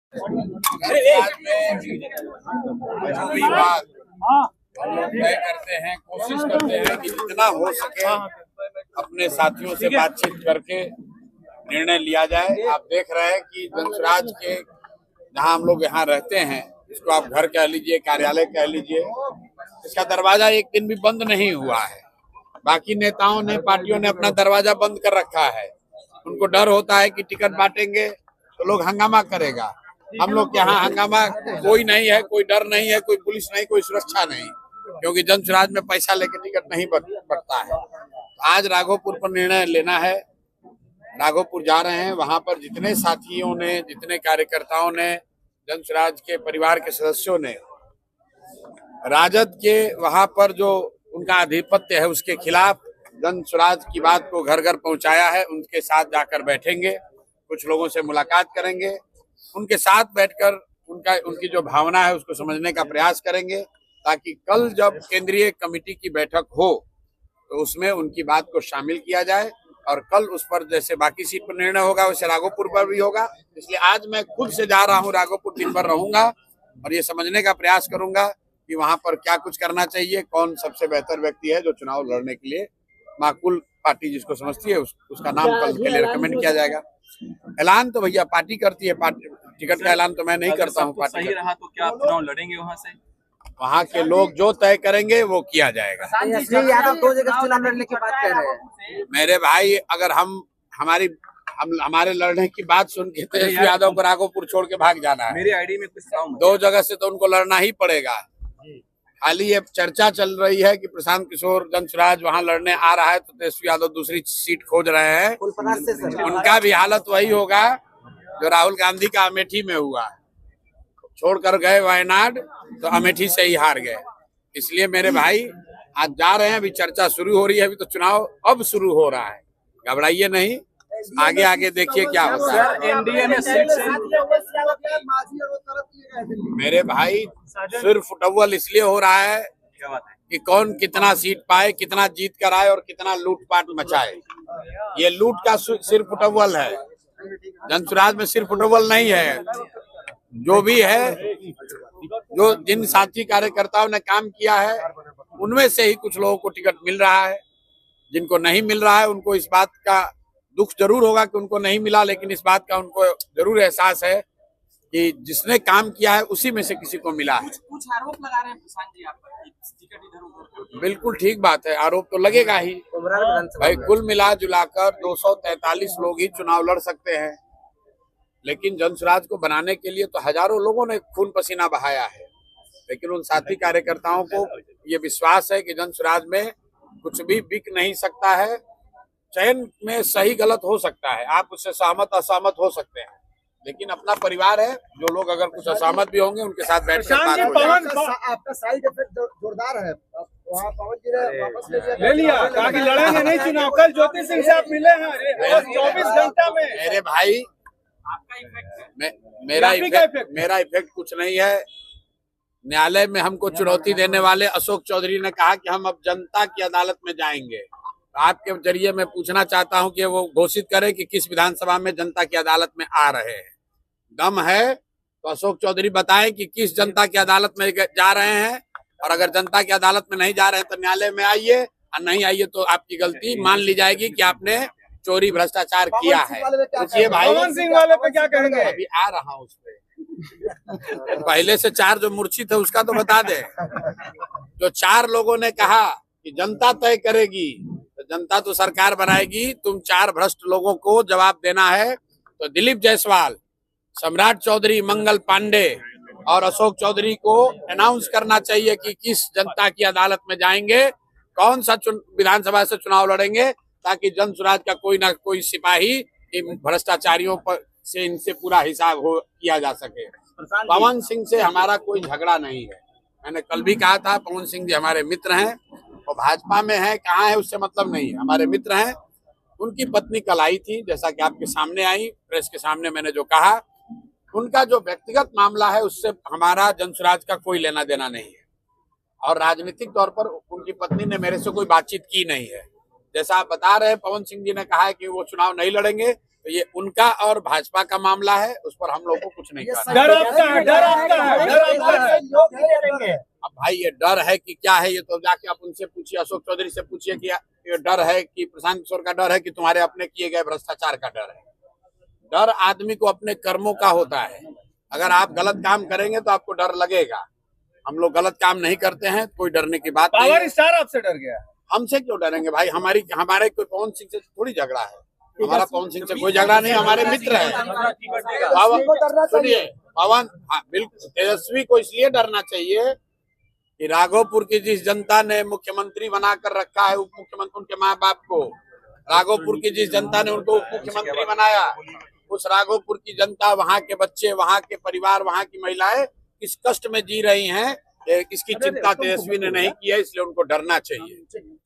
जो भी बात हम लोग तय करते हैं, कोशिश करते हैं कि जितना हो सके अपने साथियों से बातचीत करके निर्णय लिया जाए। आप देख रहे हैं कि वंशराज के जहां हम लोग यहाँ रहते हैं, इसको आप घर कह लीजिए, कार्यालय कह लीजिए, इसका दरवाजा एक दिन भी बंद नहीं हुआ है। बाकी नेताओं ने, पार्टियों ने अपना दरवाजा बंद कर रखा है। उनको डर होता है कि टिकट बांटेंगे तो लोग हंगामा करेगा। हम लोग के यहाँ हंगामा कोई नहीं है, कोई डर नहीं है, कोई पुलिस नहीं, कोई सुरक्षा नहीं, क्योंकि जनसुराज में पैसा लेके टिकट नहीं बढ़ता है। आज राघोपुर पर निर्णय लेना है। राघोपुर जा रहे हैं, वहां पर जितने साथियों ने, जितने कार्यकर्ताओं ने, जनसुराज के परिवार के सदस्यों ने राजद के वहां पर जो उनका आधिपत्य है उसके खिलाफ जनसुराज की बात को घर घर पहुंचाया है, उनके साथ जाकर बैठेंगे, कुछ लोगों से मुलाकात करेंगे, उनके साथ बैठकर उनकी जो भावना है उसको समझने का प्रयास करेंगे, ताकि कल जब केंद्रीय कमेटी की बैठक हो तो उसमें उनकी बात को शामिल किया जाए और कल उस पर जैसे बाकी सीट पर निर्णय होगा वैसे राघोपुर पर भी होगा। इसलिए आज मैं खुद से जा रहा हूँ राघोपुर, दिन भर रहूंगा और ये समझने का प्रयास करूंगा कि वहां पर क्या कुछ करना चाहिए, कौन सबसे बेहतर व्यक्ति है जो चुनाव लड़ने के लिए माकूल पार्टी जिसको समझती है उसका नाम कल के लिए रिकमेंड किया जाएगा। ऐलान तो भैया पार्टी करती है, पार्टी टिकट का ऐलान तो मैं नहीं करता हूँ। पार्टी सही रहा तो क्या आप चुनाव लड़ेंगे वहाँ से? वहाँ के लोग जो तय करेंगे वो किया जाएगा। यादव 2 जगह चुनाव लड़ने की बात कह रहे हैं। मेरे भाई, अगर हमारे लड़ने की बात सुन के तेजस्वी यादव को राघोपुर छोड़ के भाग जाना है। मेरी आईडी में कुछ 2 जगह से तो उनको लड़ना ही पड़ेगा। हाल ही चर्चा चल रही है कि प्रशांत किशोर जनसुराज वहां लड़ने आ रहा है तो तेजस्वी यादव दूसरी सीट खोज रहे हैं। उनका भी हालत वही होगा जो राहुल गांधी का अमेठी में हुआ, छोड़कर गए वायनाड तो अमेठी से ही हार गए। इसलिए मेरे भाई आज जा रहे हैं, अभी चर्चा शुरू हो रही है, अभी तो चुनाव अब शुरू हो रहा है, घबराइए नहीं, आगे आगे देखिए क्या होता है। एनडीए में सीट से मेरे भाई सिर्फ फुटबॉल इसलिए हो रहा है कि कौन कितना सीट पाए, कितना जीत कर आए और कितना लूटपाट मचाए। ये लूट का सिर्फ फुटबॉल है, जनसुराज में सिर्फ फुटबॉल नहीं है। जो भी है, जो जिन साथी कार्यकर्ताओं ने काम किया है उनमें से ही कुछ लोगों को टिकट मिल रहा है, जिनको नहीं मिल रहा है उनको इस बात का दुख जरूर होगा कि उनको नहीं मिला, लेकिन इस बात का उनको जरूर एहसास है कि जिसने काम किया है उसी में से किसी को मिला है। कुछ आरोप लगा रहे हैं प्रशांत जी आप पर, टिकट इधर-उधर। बिल्कुल ठीक बात है, आरोप तो लगेगा ही भाई। कुल मिला जुलाकर 243 लोग ही चुनाव लड़ सकते हैं, लेकिन जनसुराज को बनाने के लिए तो हजारों लोगों ने खून पसीना बहाया है। लेकिन उन साथी कार्यकर्ताओं को ये विश्वास है कि जनसुराज में कुछ भी बिक नहीं सकता है। चयन में सही गलत हो सकता है, आप उससे सहमत असहमत हो सकते हैं, लेकिन अपना परिवार है। जो लोग अगर कुछ असहमत भी होंगे उनके साथ बैठकर बात हो जाएगी। आपका साइड इफेक्ट जोरदार है, वहाँ पवन जी ने वापस ले लिया, कहा कि लड़ेंगे नहीं चुनाव। कल ज्योति सिंह से आप मिले हैं 24 घंटा में। मेरे भाई, मेरा इफेक्ट कुछ नहीं है। न्यायालय में हमको चुनौती देने वाले अशोक चौधरी ने कहा कि हम अब जनता की अदालत में जाएंगे। तो आपके जरिए मैं पूछना चाहता हूं कि वो घोषित करे कि किस विधानसभा में जनता की अदालत में आ रहे हैं। दम है तो अशोक चौधरी बताएं कि किस जनता की अदालत में जा रहे हैं, और अगर जनता की अदालत में नहीं जा रहे हैं तो न्यायालय में आइए, और नहीं आइए तो आपकी गलती मान ली जाएगी कि आपने चोरी भ्रष्टाचार किया है। पूछिए भाई, पवन सिंह वाले पे क्या कहेंगे? अभी आ रहा हूँ उस पे। पहले से 4 जो मूर्छित है उसका तो बता दे। जो 4 लोगों ने कहा कि जनता तय करेगी, तो जनता तो सरकार बनाएगी, तुम 4 भ्रष्ट लोगों को जवाब देना है। तो दिलीप जायसवाल, सम्राट चौधरी, मंगल पांडे और अशोक चौधरी को अनाउंस करना चाहिए कि किस जनता की अदालत में जाएंगे, कौन सा विधानसभा से चुनाव लड़ेंगे, ताकि जनसुराज का कोई ना कोई सिपाही इन भ्रष्टाचारियों पर से इनसे पूरा हिसाब किया जा सके। पवन सिंह से हमारा कोई झगड़ा नहीं है। मैंने कल भी कहा था, पवन सिंह जी हमारे मित्र हैं, और भाजपा में है कहाँ है उससे मतलब नहीं है, हमारे मित्र हैं। उनकी पत्नी कल आई थी, जैसा कि आपके सामने आई, प्रेस के सामने मैंने जो कहा, उनका जो व्यक्तिगत मामला है उससे हमारा जनसुराज का कोई लेना देना नहीं है, और राजनीतिक तौर पर उनकी पत्नी ने मेरे से कोई बातचीत की नहीं है। जैसा आप बता रहे हैं, पवन सिंह जी ने कहा है कि वो चुनाव नहीं लड़ेंगे, तो ये उनका और भाजपा का मामला है, उस पर हम लोग को कुछ नहीं करना। डर आपका है, डर आपका है, डर आपका है। लोग नहीं लड़ेंगे। अब भाई ये डर है कि क्या है, ये तो जाके आप उनसे पूछिए, अशोक चौधरी से पूछिए कि ये डर है कि प्रशांत किशोर का डर है कि तुम्हारे अपने किए गए भ्रष्टाचार का डर है। डर आदमी को अपने कर्मों का होता है। अगर आप गलत काम करेंगे तो आपको डर लगेगा। हम लोग गलत काम नहीं करते हैं, कोई डरने की बात नहीं पावर है। स्टार आपसे डर गया। हमसे क्यों डरेंगे भाई? हमारे कोई पवन सिंह से थोड़ी झगड़ा है। हमारा पवन सिंह से कोई झगड़ा नहीं, हमारे मित्र है। सुनिए पवन, हाँ बिल्कुल, तेजस्वी को इसलिए डरना चाहिए कि राघोपुर की जिस जनता ने मुख्यमंत्री बनाकर रखा है, उप मुख्यमंत्री, उनके माँ बाप को, राघोपुर की जिस जनता ने उनको उप मुख्यमंत्री बनाया, उस राघोपुर की जनता, वहाँ के बच्चे, वहाँ के परिवार, वहाँ की महिलाएं किस कष्ट में जी रही हैं, इसकी चिंता तेजस्वी ने नहीं की है, इसलिए उनको डरना चाहिए।